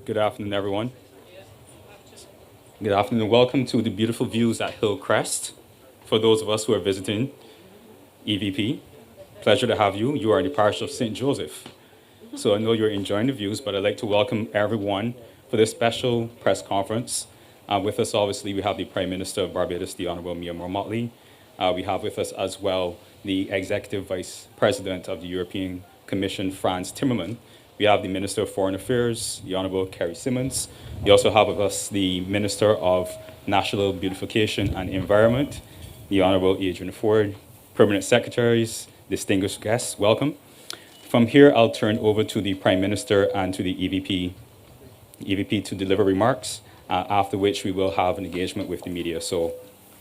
Good afternoon, everyone. Good afternoon. Welcome to the beautiful views at Hillcrest. For those of us who are visiting EVP, pleasure to have you. You are in the parish of St. Joseph. So I know you're enjoying the views, but I'd like to welcome everyone for this special press conference. With us, obviously, we have the Prime Minister of Barbados, the Honorable Mia Motley. We have with us as well the Executive Vice President of the European Commission, Frans Timmermans. We have the Minister of Foreign Affairs, the Honorable Kerry Simmons. We also have with us the Minister of National Beautification and Environment, the Honorable Adrian Ford. Permanent Secretaries, distinguished guests, welcome. From here, I'll turn over to the Prime Minister and to the EVP to deliver remarks, after which we will have an engagement with the media. So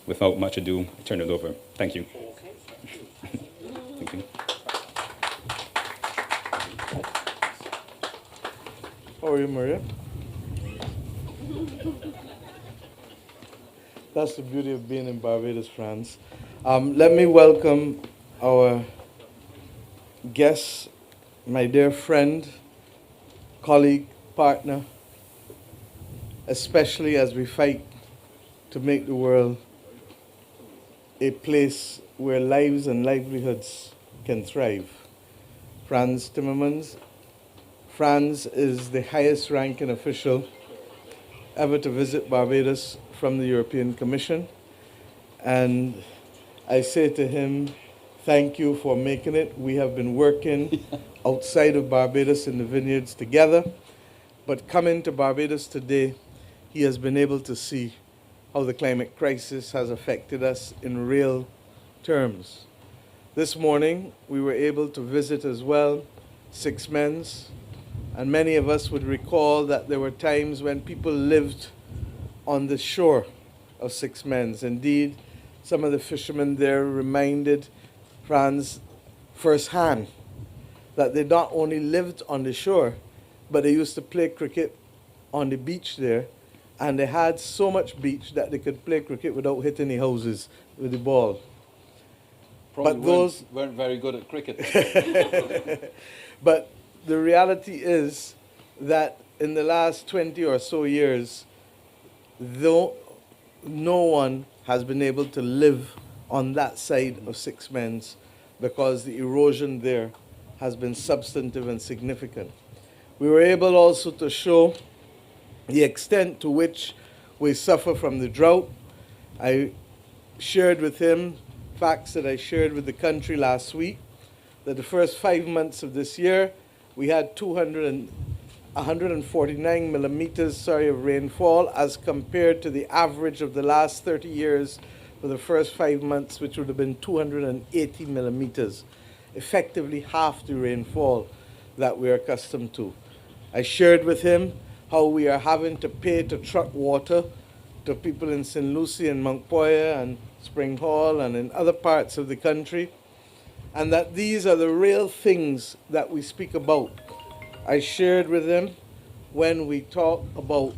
without much ado, I turn it over. Thank you. Thank you. How are you, Maria? That's the beauty of being in Barbados, France. Let me welcome our guest, my dear friend, colleague, partner, especially as we fight to make the world a place where lives and livelihoods can thrive. Frans Timmermans. Frans is the highest ranking official ever to visit Barbados from the European Commission. And I say to him, thank you for making it. We have been working outside of Barbados in the vineyards together, but coming to Barbados today, he has been able to see how the climate crisis has affected us in real terms. This morning, we were able to visit as well Six Men's, and many of us would recall that there were times when people lived on the shore of Six Men's. Indeed, some of the fishermen there reminded Frans firsthand that they not only lived on the shore, but they used to play cricket on the beach there, and they had so much beach that they could play cricket without hitting the houses with the ball. Probably But those weren't very good at cricket. But the reality is that in the last 20 or so years, though no one has been able to live on that side of Six Men's because the erosion there has been substantive and significant. We were able also to show the extent to which we suffer from the drought. I shared with him facts that I shared with the country last week, that the first 5 months of this year, we had 149 millimeters of rainfall as compared to the average of the last 30 years for the first 5 months, which would have been 280 millimeters, effectively half the rainfall that we're accustomed to. I shared with him how we are having to pay to truck water to people in St. Lucie and Montpoyer and Spring Hall and in other parts of the country, and that these are the real things that we speak about. I shared with them when we talk about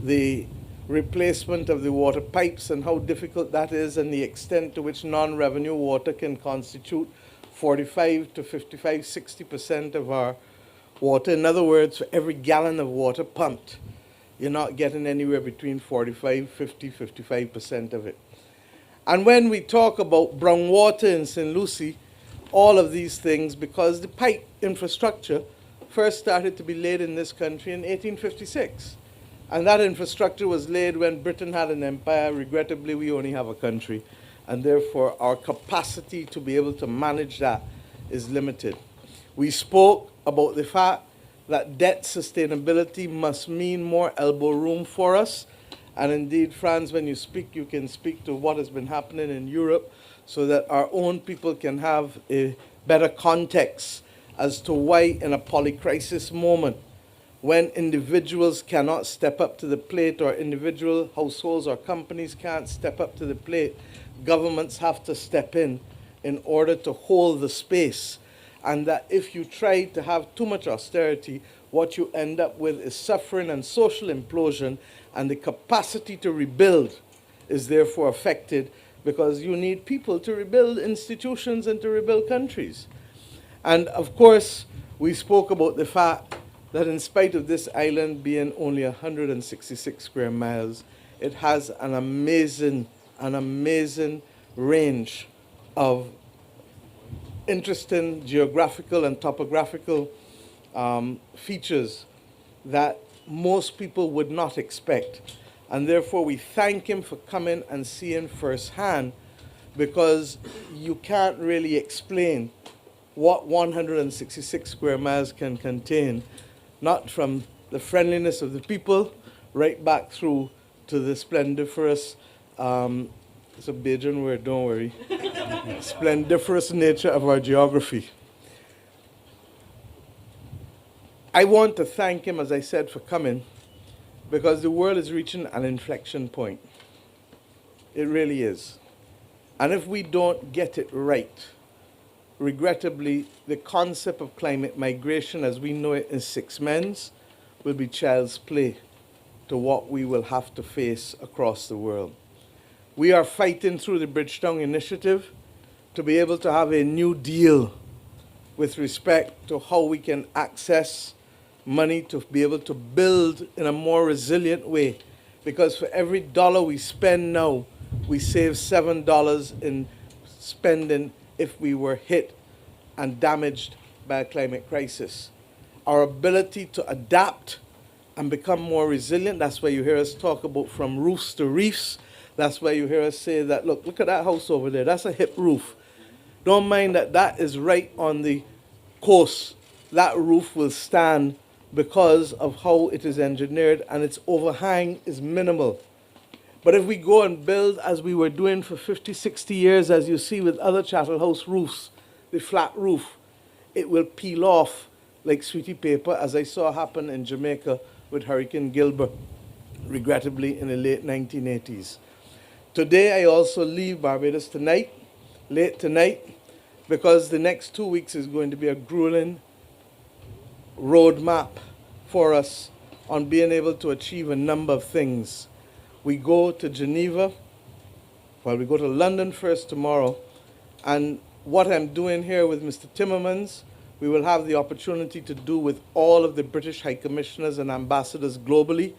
the replacement of the water pipes and how difficult that is and the extent to which non-revenue water can constitute 45 to 55, 60% of our water. In other words, for every gallon of water pumped, you're not getting anywhere between 45, 50, 55% of it. And when we talk about brown water in St. Lucie, all of these things, because the pipe infrastructure first started to be laid in this country in 1856. And that infrastructure was laid when Britain had an empire. Regrettably, we only have a country. And therefore, our capacity to be able to manage that is limited. We spoke about the fact that debt sustainability must mean more elbow room for us. And indeed, Frans, when you speak, you can speak to what has been happening in Europe so that our own people can have a better context as to why in a polycrisis moment, when individuals cannot step up to the plate or individual households or companies can't step up to the plate, governments have to step in order to hold the space. And that if you try to have too much austerity, what you end up with is suffering and social implosion, and the capacity to rebuild is therefore affected because you need people to rebuild institutions and to rebuild countries. And of course, we spoke about the fact that in spite of this island being only 166 square miles, it has an amazing range of interesting geographical and topographical features that most people would not expect. And therefore, we thank him for coming and seeing firsthand, because you can't really explain what 166 square miles can contain, not from the friendliness of the people right back through to the splendiferous, it's a Bajan word, don't worry, splendiferous nature of our geography. I want to thank him, as I said, for coming, because the world is reaching an inflection point. It really is. And if we don't get it right, regrettably, the concept of climate migration as we know it in 6 months will be child's play to what we will have to face across the world. We are fighting through the Bridgetown Initiative to be able to have a new deal with respect to how we can access money to be able to build in a more resilient way. Because for every dollar we spend now, we save $7 in spending if we were hit and damaged by a climate crisis. Our ability to adapt and become more resilient, that's why you hear us talk about from roofs to reefs. That's why you hear us say that, look at that house over there, that's a hip roof. Don't mind that that is right on the coast. That roof will stand because of how it is engineered, and its overhang is minimal. But if we go and build as we were doing for 50, 60 years, as you see with other chattel house roofs, the flat roof, it will peel off like sweetie paper, as I saw happen in Jamaica with Hurricane Gilbert, regrettably in the late 1980s. Today I also leave Barbados tonight, late tonight, because the next 2 weeks is going to be a grueling roadmap for us on being able to achieve a number of things. We go to Geneva, well, we go to London first tomorrow, and what I'm doing here with Mr. Timmermans, we will have the opportunity to do with all of the British High Commissioners and Ambassadors globally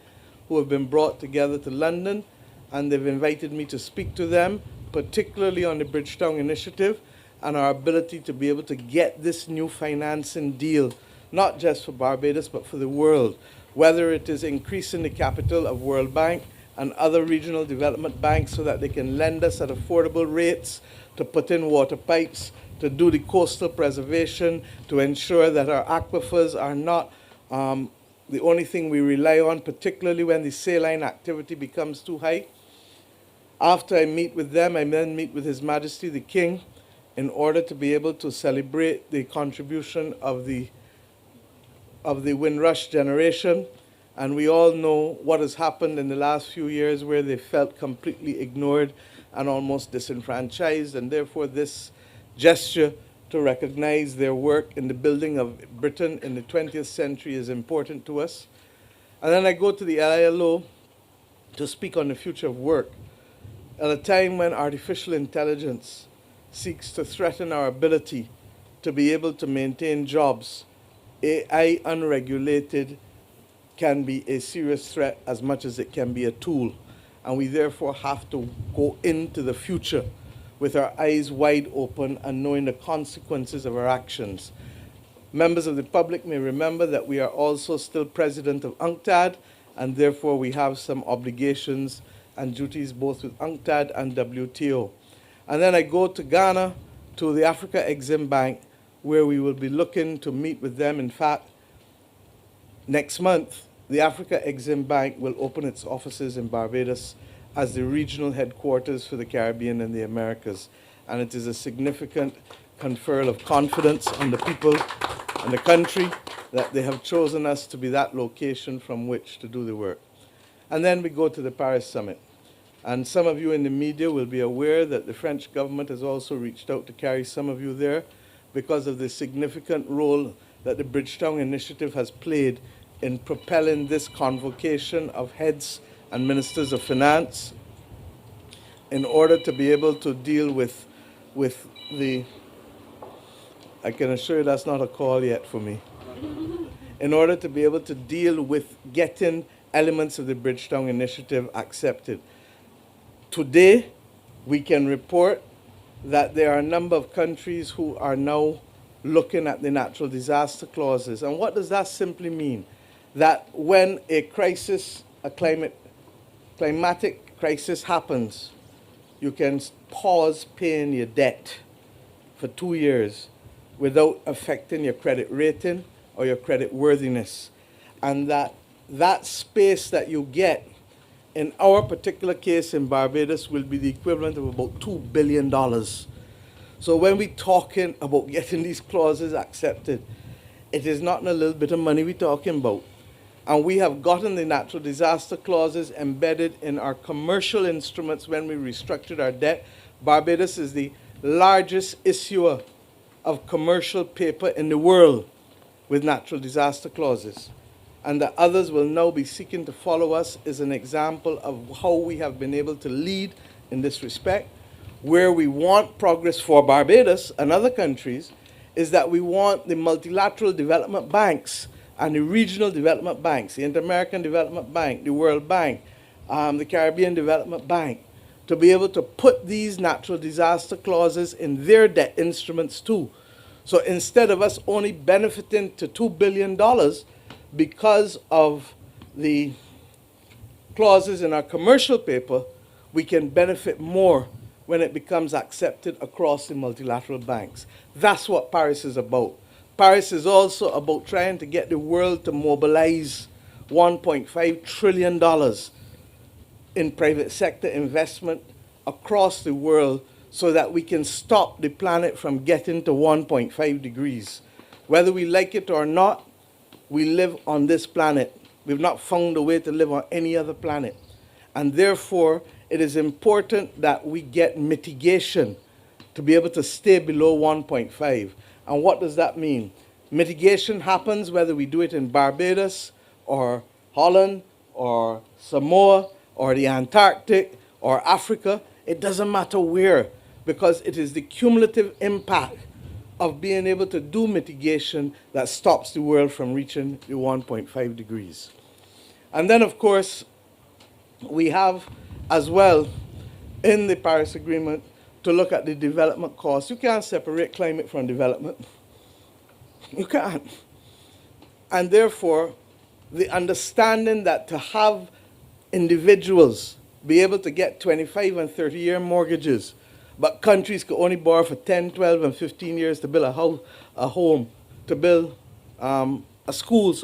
who have been brought together to London, and they've invited me to speak to them, particularly on the Bridgetown Initiative and our ability to be able to get this new financing deal, not just for Barbados, but for the world, whether it is increasing the capital of World Bank and other regional development banks so that they can lend us at affordable rates to put in water pipes, to do the coastal preservation, to ensure that our aquifers are not the only thing we rely on, particularly when the saline activity becomes too high. After I meet with them, I then meet with His Majesty the King in order to be able to celebrate the contribution of the Windrush generation. And we all know what has happened in the last few years where they felt completely ignored and almost disenfranchised, and therefore this gesture to recognize their work in the building of Britain in the 20th century is important to us. And then I go to the ILO to speak on the future of work at a time when artificial intelligence seeks to threaten our ability to be able to maintain jobs. AI unregulated can be a serious threat as much as it can be a tool. And we therefore have to go into the future with our eyes wide open and knowing the consequences of our actions. Members of the public may remember that we are also still president of UNCTAD, and therefore we have some obligations and duties both with UNCTAD and WTO. And then I go to Ghana, to the Africa Exim Bank, where we will be looking to meet with them. In fact, next month, the Africa Exim Bank will open its offices in Barbados as the regional headquarters for the Caribbean and the Americas. And it is a significant conferral of confidence on the people and the country that they have chosen us to be that location from which to do the work. And then we go to the Paris Summit. And some of you in the media will be aware that the French government has also reached out to carry some of you there because of the significant role that the Bridgetown Initiative has played in propelling this convocation of heads and ministers of finance in order to be able to deal with the, I can assure you that's not a call yet for me, in order to be able to deal with getting elements of the Bridgetown Initiative accepted. Today, we can report that there are a number of countries who are now looking at the natural disaster clauses. And what does that simply mean? That when a crisis, a climatic crisis happens, you can pause paying your debt for 2 years without affecting your credit rating or your credit worthiness. And that space that you get in our particular case in Barbados will be the equivalent of about $2 billion. So when we're talking about getting these clauses accepted, it is not a little bit of money we're talking about. And we have gotten the natural disaster clauses embedded in our commercial instruments when we restructured our debt. Barbados is the largest issuer of commercial paper in the world with natural disaster clauses. And the others will now be seeking to follow us is an example of how we have been able to lead in this respect. Where we want progress for Barbados and other countries is that we want the multilateral development banks and the regional development banks, the Inter-American Development Bank, the World Bank, the Caribbean Development Bank, to be able to put these natural disaster clauses in their debt instruments too. So instead of us only benefiting to $2 billion because of the clauses in our commercial paper, we can benefit more when it becomes accepted across the multilateral banks. That's what Paris is about. Paris is also about trying to get the world to mobilize $1.5 trillion in private sector investment across the world so that we can stop the planet from getting to 1.5 degrees. Whether we like it or not, we live on this planet. We've not found a way to live on any other planet. And therefore, it is important that we get mitigation to be able to stay below 1.5. And what does that mean? Mitigation happens whether we do it in Barbados or Holland or Samoa or the Antarctic or Africa. It doesn't matter where, because it is the cumulative impact of being able to do mitigation that stops the world from reaching the 1.5 degrees. And then, of course, we have as well in the Paris Agreement to look at the development costs. You can't separate climate from development. You can't. And therefore, the understanding that to have individuals be able to get 25 and 30-year mortgages, but countries could only borrow for 10, 12, and 15 years to build a house, a home, to build a school,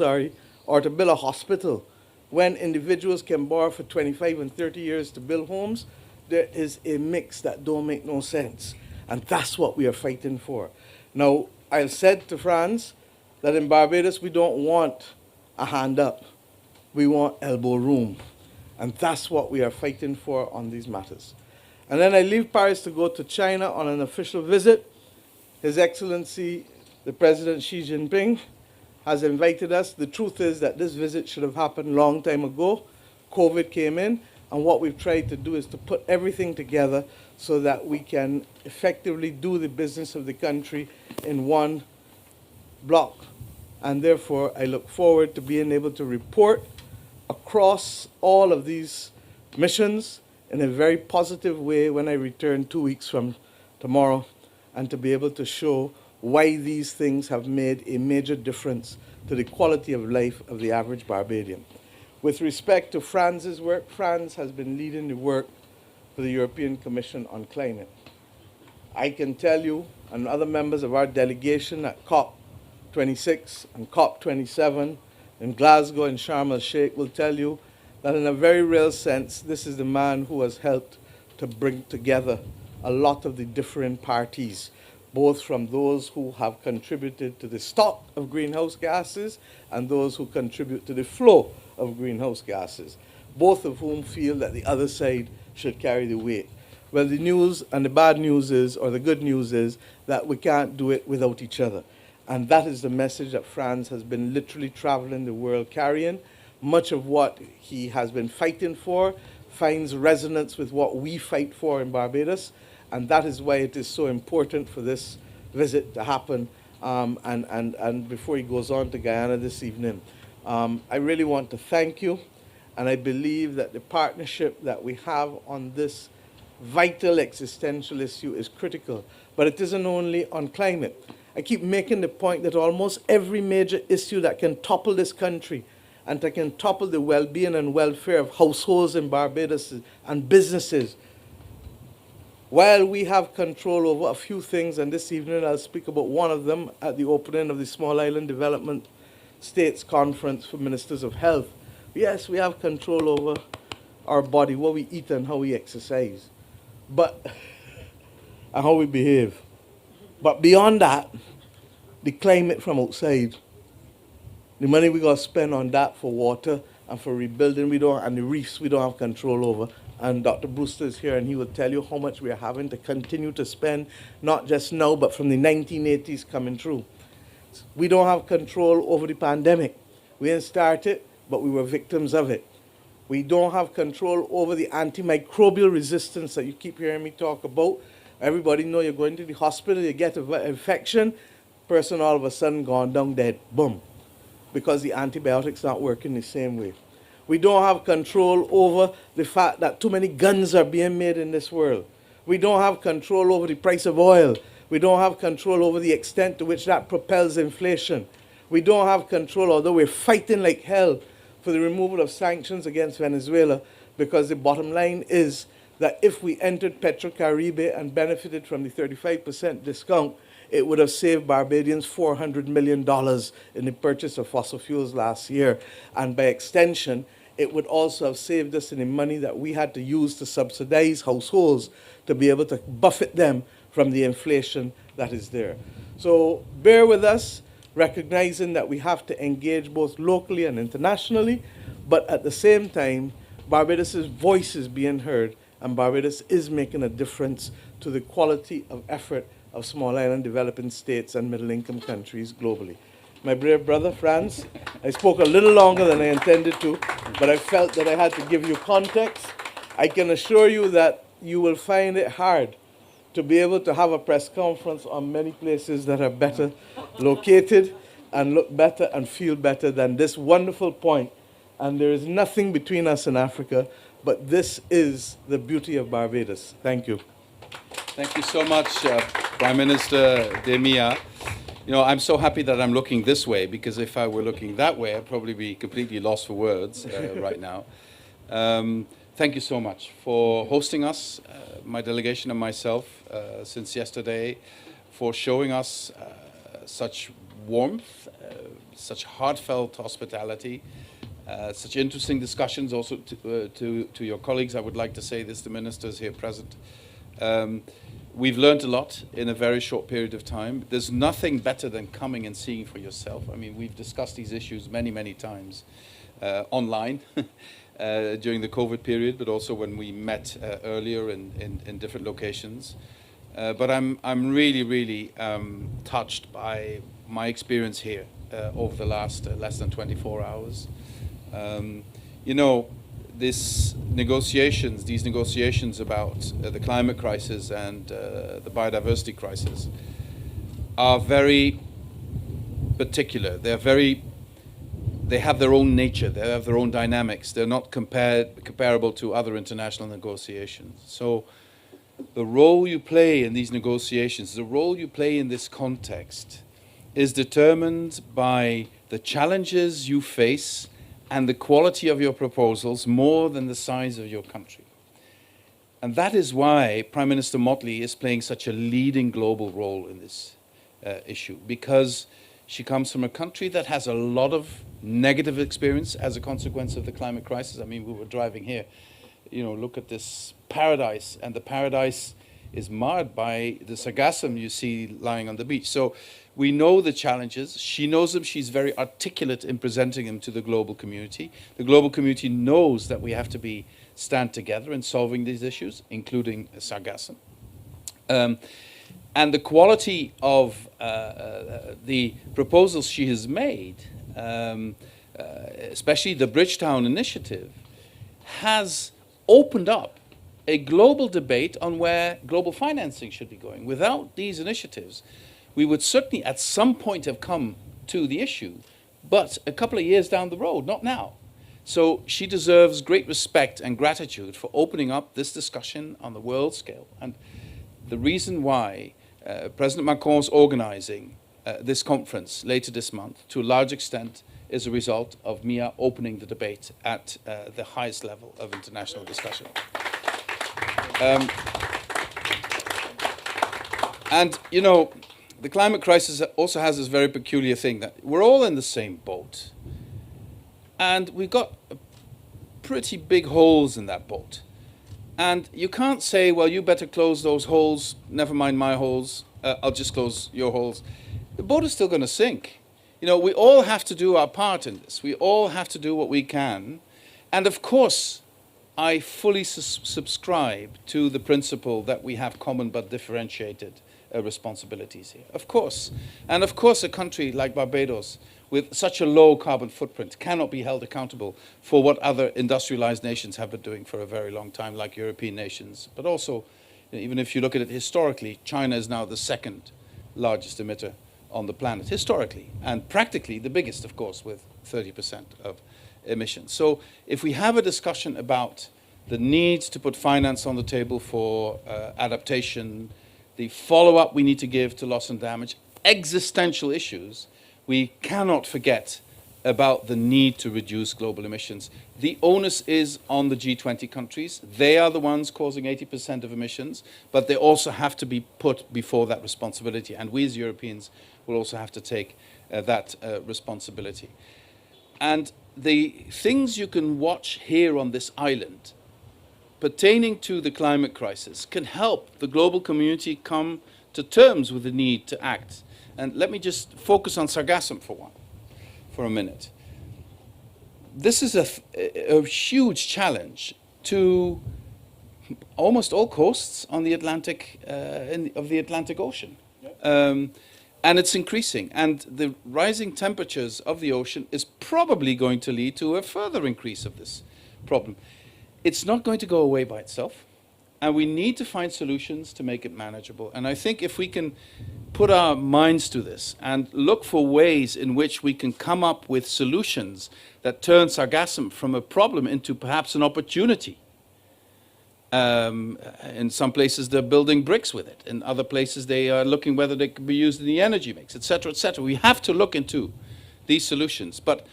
or to build a hospital. When individuals can borrow for 25 and 30 years to build homes, there is a mix that don't make no sense. And that's what we are fighting for. Now, I said to Frans that in Barbados, we don't want a hand up. We want elbow room. And that's what we are fighting for on these matters. And then I leave Paris to go to China on an official visit. His Excellency, the President Xi Jinping, has invited us. The truth is that this visit should have happened a long time ago. COVID came in, and what we've tried to do is to put everything together so that we can effectively do the business of the country in one block. And therefore, I look forward to being able to report across all of these missions in a very positive way when I return 2 weeks from tomorrow, and to be able to show why these things have made a major difference to the quality of life of the average Barbadian. With respect to Frans's work, Frans has been leading the work for the European Commission on Climate. I can tell you, and other members of our delegation at COP26 and COP27 in Glasgow and Sharm el-Sheikh will tell you that in a very real sense, this is the man who has helped to bring together a lot of the different parties, both from those who have contributed to the stock of greenhouse gases and those who contribute to the flow of greenhouse gases, both of whom feel that the other side should carry the weight. Well, the news and the bad news is, or the good news is, that we can't do it without each other. And that is the message that Frans has been literally traveling the world carrying. Much of what he has been fighting for finds resonance with what we fight for in Barbados, and that is why it is so important for this visit to happen And before he goes on to Guyana this evening, I really want to thank you. And I believe that the partnership that we have on this vital existential issue is critical. But it isn't only on climate. I keep making the point that almost every major issue that can topple this country and that can topple the well-being and welfare of households in Barbados and businesses, while we have control over a few things, and this evening I'll speak about one of them at the opening of the Small Island Development States Conference for Ministers of Health. Yes, we have control over our body, what we eat and how we exercise, and how we behave. But beyond that, the climate from outside, the money we got to spend on that for water and for rebuilding, and the reefs we don't have control over. And Dr. Brewster is here, and he will tell you how much we are having to continue to spend, not just now, but from the 1980s coming through. We don't have control over the pandemic. We didn't start it, but we were victims of it. We don't have control over the antimicrobial resistance that you keep hearing me talk about. Everybody know you're going to the hospital, you get an infection, person all of a sudden gone down dead, boom, because the antibiotics not working the same way. We don't have control over the fact that too many guns are being made in this world. We don't have control over the price of oil. We don't have control over the extent to which that propels inflation. We don't have control, although we're fighting like hell for the removal of sanctions against Venezuela, because the bottom line is that if we entered Petrocaribe and benefited from the 35% discount, it would have saved Barbadians $400 million in the purchase of fossil fuels last year. And by extension, it would also have saved us in the money that we had to use to subsidize households to be able to buffet them from the inflation that is there. So bear with us, recognizing that we have to engage both locally and internationally, but at the same time, Barbados' voice is being heard, and Barbados is making a difference to the quality of effort of small island developing states and middle-income countries globally. My brave brother, Frans, I spoke a little longer than I intended to, but I felt that I had to give you context. I can assure you that you will find it hard to be able to have a press conference on many places that are better located and look better and feel better than this wonderful point. And there is nothing between us and Africa, but this is the beauty of Barbados. Thank you. Thank you so much, Prime Minister Demia. You know, I'm so happy that I'm looking this way, because if I were looking that way, I'd probably be completely lost for words right now. Thank you so much for hosting us, my delegation and myself, since yesterday, for showing us such warmth, such heartfelt hospitality, such interesting discussions. Also to your colleagues, I would like to say this, the ministers here present. We've learned a lot in a very short period of time. There's nothing better than coming and seeing for yourself. I mean, we've discussed these issues many, many times online during the COVID period, but also when we met earlier in different locations. But I'm really, really touched by my experience here over the last less than 24 hours. You know, these negotiations about the climate crisis and the biodiversity crisis are very particular. They have their own nature. They have their own dynamics. They're not comparable to other international negotiations. So the role you play in these negotiations, the role you play in this context, is determined by the challenges you face and the quality of your proposals more than the size of your country. And that is why Prime Minister Motley is playing such a leading global role in this issue, because she comes from a country that has a lot of negative experience as a consequence of the climate crisis. I mean, we were driving here, you know, look at this paradise, and the paradise is marred by the sargassum you see lying on the beach. So we know the challenges. She knows them. She's very articulate in presenting them to the global community. The global community knows that we have to stand together in solving these issues, including sargassum. And the quality of the proposals she has made, especially the Bridgetown Initiative, has opened up a global debate on where global financing should be going. Without these initiatives, we would certainly at some point have come to the issue, but a couple of years down the road, not now. So she deserves great respect and gratitude for opening up this discussion on the world scale. And the reason why President Macron's organizing this conference later this month, to a large extent, is a result of Mia opening the debate at the highest level of international discussion. And, you know, the climate crisis also has this very peculiar thing that we're all in the same boat. And we've got pretty big holes in that boat. And you can't say, well, you better close those holes, never mind my holes, I'll just close your holes. The boat is still going to sink. You know, we all have to do our part in this. We all have to do what we can. And of course, I fully subscribe to the principle that we have common but differentiated responsibilities here. Of course. And of course, a country like Barbados, with such a low carbon footprint, cannot be held accountable for what other industrialized nations have been doing for a very long time, like European nations. But also, even if you look at it historically, China is now the second largest emitter on the planet, historically, and practically the biggest, of course, with 30% of emissions. So if we have a discussion about the need to put finance on the table for adaptation, the follow-up we need to give to loss and damage, existential issues, we cannot forget about the need to reduce global emissions. The onus is on the G20 countries. They are the ones causing 80% of emissions, but they also have to be put before that responsibility. And we as Europeans will also have to take that responsibility. And the things you can watch here on this island pertaining to the climate crisis can help the global community come to terms with the need to act. And let me just focus on sargassum for a minute. This is a huge challenge to almost all coasts on the Atlantic, of the Atlantic Ocean. Yep. And it's increasing. And the rising temperatures of the ocean is probably going to lead to a further increase of this problem. It's not going to go away by itself. And we need to find solutions to make it manageable. And I think if we can put our minds to this and look for ways in which we can come up with solutions that turn sargassum from a problem into perhaps an opportunity. In some places they're building bricks with it. In other places they are looking whether they could be used in the energy mix, et cetera, et cetera. We have to look into these solutions. But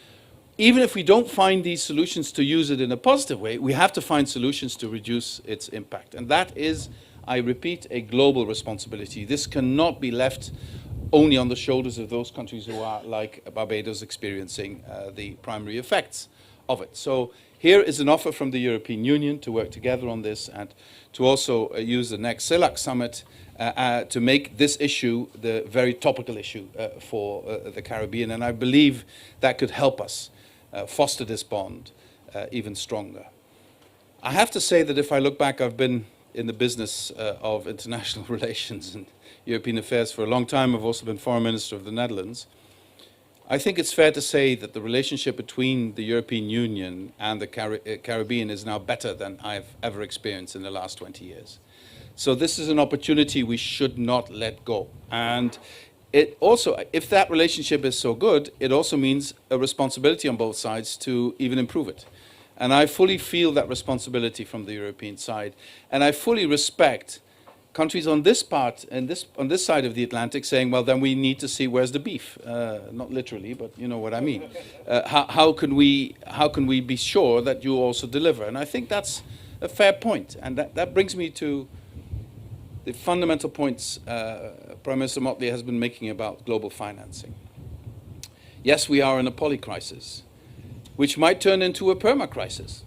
even if we don't find these solutions to use it in a positive way, we have to find solutions to reduce its impact. And that is, I repeat, a global responsibility. This cannot be left only on the shoulders of those countries who are, like Barbados, experiencing the primary effects of it. So here is an offer from the European Union to work together on this and to also use the next CELAC summit to make this issue the very topical issue for the Caribbean. And I believe that could help us foster this bond even stronger. I have to say that if I look back, I've been in the business of international relations and European affairs for a long time. I've also been foreign minister of the Netherlands. I think it's fair to say that the relationship between the European Union and the Caribbean is now better than I've ever experienced in the last 20 years. So this is an opportunity we should not let go. And it also, if that relationship is so good, it also means a responsibility on both sides to even improve it. And I fully feel that responsibility from the European side. And I fully respect countries on this part, and on this side of the Atlantic, saying, well, then we need to see where's the beef. Not literally, but you know what I mean. How can we be sure that you also deliver? And I think that's a fair point. And that brings me to the fundamental points Prime Minister Motley has been making about global financing. Yes, we are in a poly-crisis, which might turn into a perma-crisis.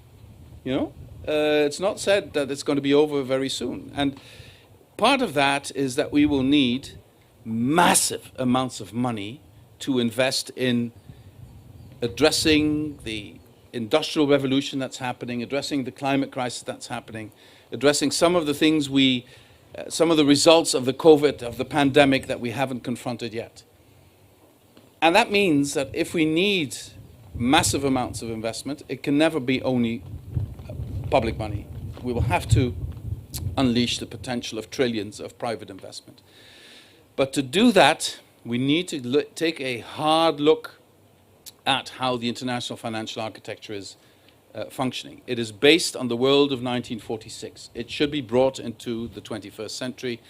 You know, it's not said that it's going to be over very soon. And part of that is that we will need massive amounts of money to invest in addressing the industrial revolution that's happening, addressing the climate crisis that's happening, addressing some of the things some of the results of the COVID, of the pandemic that we haven't confronted yet. And that means that if we need massive amounts of investment, it can never be only public money. We will have to unleash the potential of trillions of private investment. But to do that, we need to take a hard look at how the international financial architecture is functioning. It is based on the world of 1946. It should be brought into the 21st century,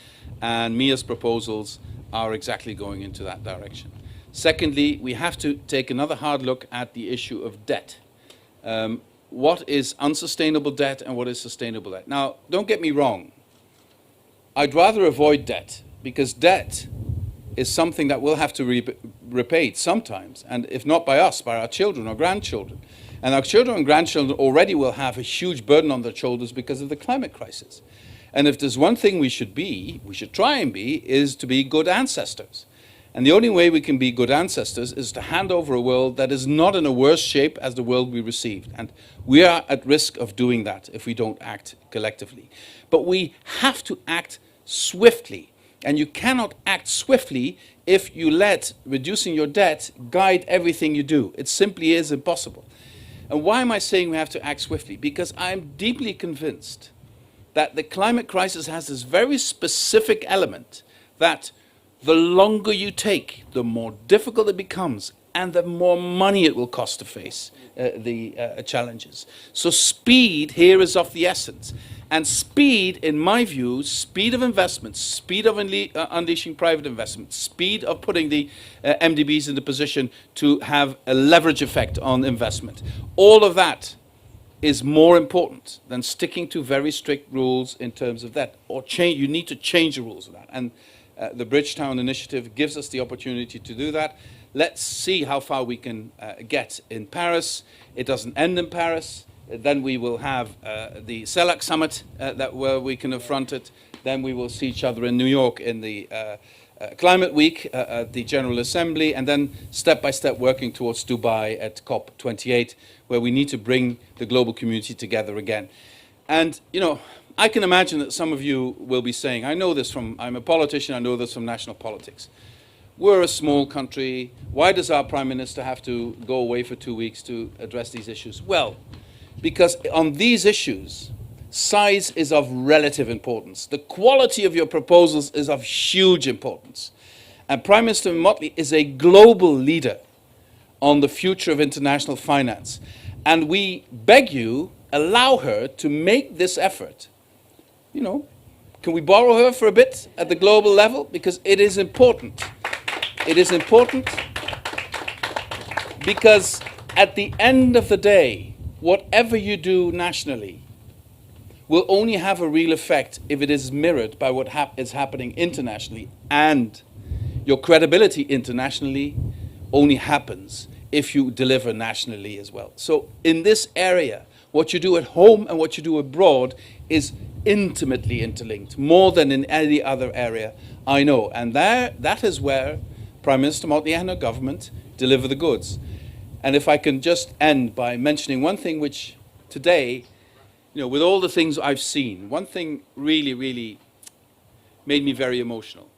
and MIA's proposals are exactly going into that direction. Secondly, we have to take another hard look at the issue of debt. What is unsustainable debt and what is sustainable debt? Now, don't get me wrong. I'd rather avoid debt, because debt is something that we'll have to repay sometimes, and if not by us, by our children or grandchildren. And our children and grandchildren already will have a huge burden on their shoulders because of the climate crisis. And if there's one thing we should try and be, is to be good ancestors. And the only way we can be good ancestors is to hand over a world that is not in a worse shape as the world we received. And we are at risk of doing that if we don't act collectively. But we have to act swiftly. And you cannot act swiftly if you let reducing your debt guide everything you do. It simply is impossible. And why am I saying we have to act swiftly? Because I'm deeply convinced that the climate crisis has this very specific element that the longer you take, the more difficult it becomes, and the more money it will cost to face the challenges. So speed here is of the essence. And speed, in my view, speed of investment, speed of unleashing private investment, speed of putting the MDBs in the position to have a leverage effect on investment, all of that is more important than sticking to very strict rules in terms of that. Or you need to change the rules of that. And the Bridgetown Initiative gives us the opportunity to do that. Let's see how far we can get in Paris. It doesn't end in Paris. Then we will have the CELAC summit where we can affront it. Then we will see each other in New York in the Climate Week at the General Assembly, and then step by step working towards Dubai at COP28, where we need to bring the global community together again. And, you know, I can imagine that some of you will be saying, I'm a politician, I know this from national politics. We're a small country. Why does our Prime Minister have to go away for 2 weeks to address these issues? Well, because on these issues, size is of relative importance. The quality of your proposals is of huge importance. And Prime Minister Motley is a global leader on the future of international finance. And we beg you, allow her to make this effort. You know, can we borrow her for a bit at the global level? Because it is important. It is important because at the end of the day, whatever you do nationally will only have a real effect if it is mirrored by what is happening internationally. And your credibility internationally only happens if you deliver nationally as well. So in this area, what you do at home and what you do abroad is intimately interlinked, more than in any other area I know. And that is where Prime Minister Motley and her government deliver the goods. And if I can just end by mentioning one thing which today, you know, with all the things I've seen, one thing really, really made me very emotional.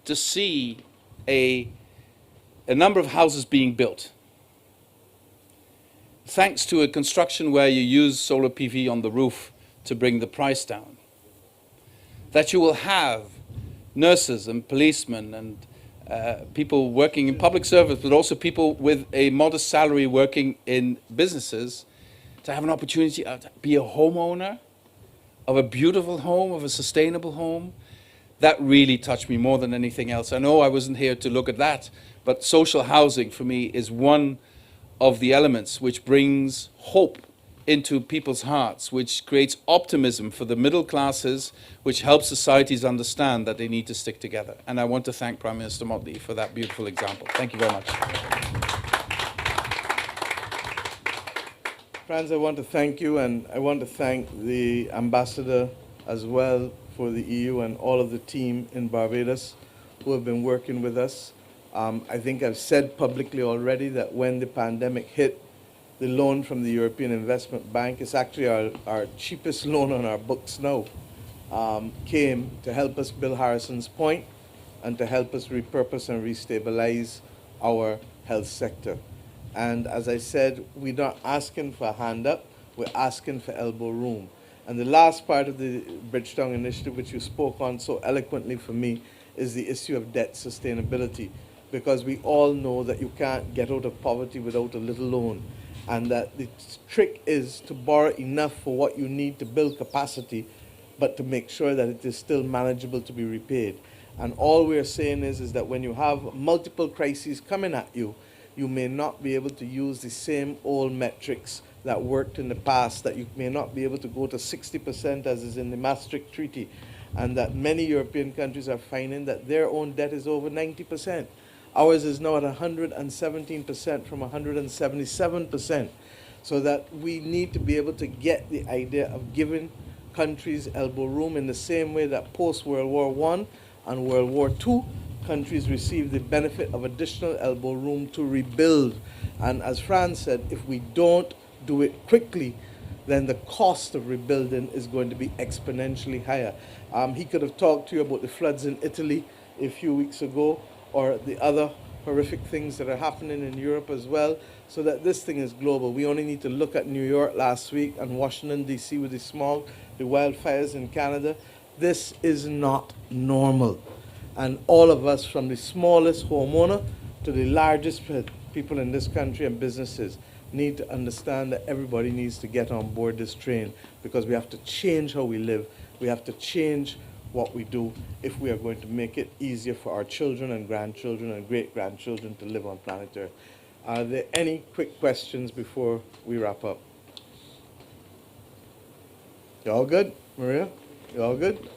To see a number of houses being built, thanks to a construction where you use solar PV on the roof to bring the price down. That you will have nurses and policemen and people working in public service, but also people with a modest salary working in businesses, to have an opportunity to be a homeowner of a beautiful home, of a sustainable home. That really touched me more than anything else. I know I wasn't here to look at that, but social housing for me is one of the elements which brings hope into people's hearts, which creates optimism for the middle classes, which helps societies understand that they need to stick together. And I want to thank Prime Minister Motley for that beautiful example. Thank you very much. Frans, I want to thank you, and I want to thank the ambassador as well for the EU and all of the team in Barbados who have been working with us. I think I've said publicly already that when the pandemic hit, the loan from the European Investment Bank, is actually our cheapest loan on our books now, came to help us build Harrison's Point and to help us repurpose and restabilize our health sector. And as I said, we're not asking for a hand up, we're asking for elbow room. And the last part of the Bridgetown Initiative, which you spoke on so eloquently for me, is the issue of debt sustainability, because we all know that you can't get out of poverty without a little loan, and that the trick is to borrow enough for what you need to build capacity, but to make sure that it is still manageable to be repaid. And all we're saying is that when you have multiple crises coming at you, you may not be able to use the same old metrics that worked in the past, that you may not be able to go to 60% as is in the Maastricht Treaty, and that many European countries are finding that their own debt is over 90%. Ours is now at 117% from 177%. So that we need to be able to get the idea of giving countries elbow room in the same way that post-World War I and World War II, countries received the benefit of additional elbow room to rebuild. And as Frans said, if we don't do it quickly, then the cost of rebuilding is going to be exponentially higher. He could have talked to you about the floods in Italy a few weeks ago, or the other horrific things that are happening in Europe as well, so that this thing is global. We only need to look at New York last week and Washington, D.C. with the smog, the wildfires in Canada. This is not normal. And all of us, from the smallest homeowner to the largest people in this country and businesses, need to understand that everybody needs to get on board this train, because we have to change how we live. We have to change what we do if we are going to make it easier for our children and grandchildren and great-grandchildren to live on planet Earth. Are there any quick questions before we wrap up? You all good, Maria? You all good?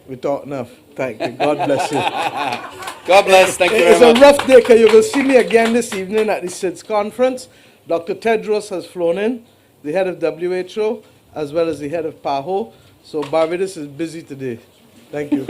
We talked enough. Thank you. God bless you. God bless. Thank you very It's much. a rough day, because you will see me again this evening at the SIDS conference. Dr. Tedros has flown in, the head of WHO, as well as the head of PAHO. So Barbados is busy today. Thank you.